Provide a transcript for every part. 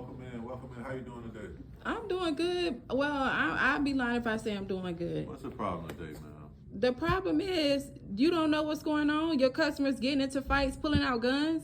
Welcome in. Welcome in. How you doing today? I'm doing good. Well, I'd be lying if I say I'm doing good. What's the problem today, man? The problem is you don't know what's going on. Your customers getting into fights, pulling out guns.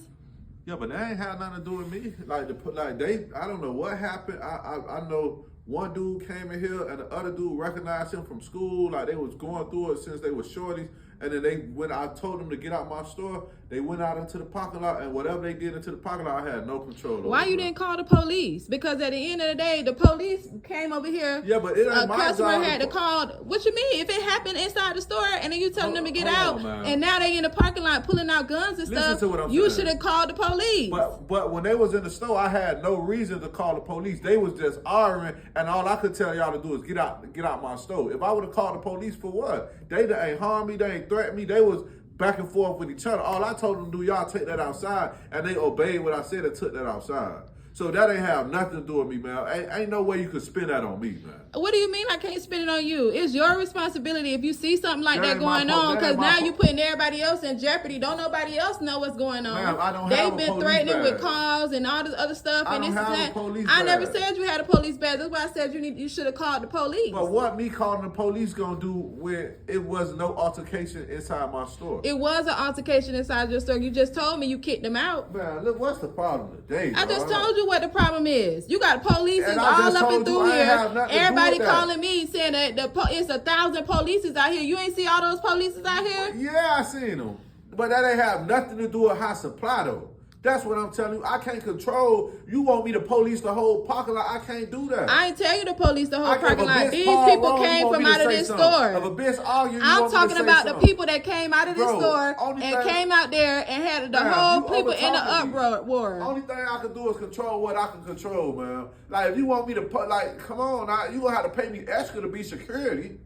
Yeah, but that ain't had nothing to do with me. I don't know what happened. I know one dude came in here and the other dude recognized him from school. Like they was going through it since they was shorties. And then when I told them to get out my store, they went out into the parking lot, and whatever they did into the parking lot, I had no control over. Why you didn't call the police? Because at the end of the day, the police came over here. Yeah, but it ain't my customer job had to call. What you mean? If it happened inside the store, and then you telling them to get out, and now they in the parking lot pulling out guns and stuff, you should have called the police. But when they was in the store, I had no reason to call the police. They was just arguing, and all I could tell y'all to do is get out my store. If I would have called the police for what? They ain't harmed me. They ain't threatened me. They was back and forth with each other. All I told them to do, y'all take that outside, and they obeyed what I said and took that outside. So that ain't have nothing to do with me, man. Ain't no way you could spin that on me, man. What do you mean I can't spin it on you? It's your responsibility if you see something like that going on, because now you putting everybody else in jeopardy. Don't nobody else know what's going on. Ma'am, I don't They've have a been police threatening badge. with calls and all this other stuff. I And don't this have and a that. police I never badge. said you had a police badge. That's why I said you should have called the police. But what me calling the police gonna do when it was no altercation inside my store? It was an altercation inside your store. You just told me you kicked them out. Man, look, what's the problem today? I just told you what the problem is. You got police And is I all just up told and through you I ain't here. have nothing to do Everybody with that. calling me saying that it's 1,000 polices out here. You ain't see all those polices out here? Yeah, I seen them. But that ain't have nothing to do with high supply, though. That's what I'm telling you. I can't control. You want me to police the whole parking lot? I can't do that. I ain't tell you to police the whole If a parking lot. bitch These fall people wrong, you came want from me to out of say this something. store. If a bitch argue, you I'm want me to talking say about the something. people that came out of this Bro, store only and thing- came out there and had the Man, whole you people in the over-talking me. uproar. Only thing I can do is control what I can control, man. Like, if you want me to put, like, come on, you gonna have to pay me extra to be security.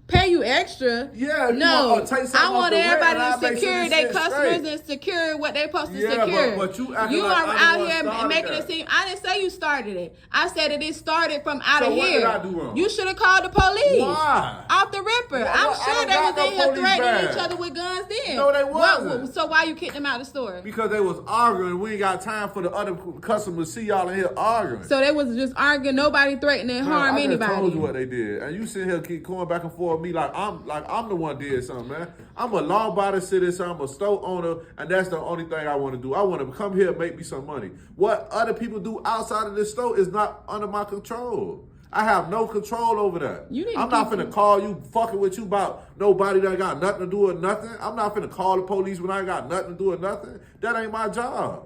Pay you extra? Yeah, if you no. want, take something I off want the rent, everybody I'll to make sure secure this their shit customers straight. and secure what they supposed to Yeah, secure. but you acting You like are I'm the out one here started making that. it seem. I didn't say you started it. I said that it started from out So of what here. did I do wrong? You should have called the police. Why? Off the ripper. Well, I'm I sure don't they got was no in here police threatening badge. each other with guns then. No, they wasn't. So why you kicked them out of the store? Because they was arguing. We ain't got time for the other customers to see y'all in here arguing. So they was just arguing. Nobody threatening and harm I just anybody. told you what they did, and you sit here keep going back and forth with me like I'm the one did something, man. I'm a law-abiding citizen. I'm a store owner, and that's the only thing I want to do. I want to come here and make me some money. What other people do outside of this store is not under my control. I have no control over that. I'm not finna call you fucking with you about nobody that got nothing to do with nothing. I'm not finna call the police when I got nothing to do with nothing. That ain't my job.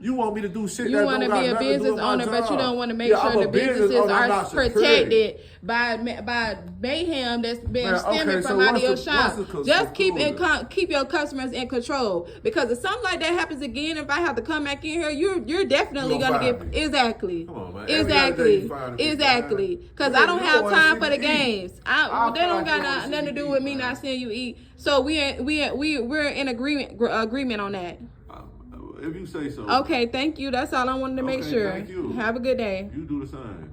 You want me to do shit that don't got nothing to do with my job. You want to be a business owner, but you don't want to make sure I'm the a business businesses owner, I'm are not protected by mayhem that's been stemming from out of your shop. Just keep your customers in control, because if something like that happens again, if I have to come back in here, you're definitely gonna get exactly. Come on, man. Exactly. Because I don't have time for the games. They don't got nothing to do with me not seeing you eat. So we're in agreement on that. If you say so. Okay, thank you. That's all I wanted to make sure. Thank you. Have a good day. You do the same.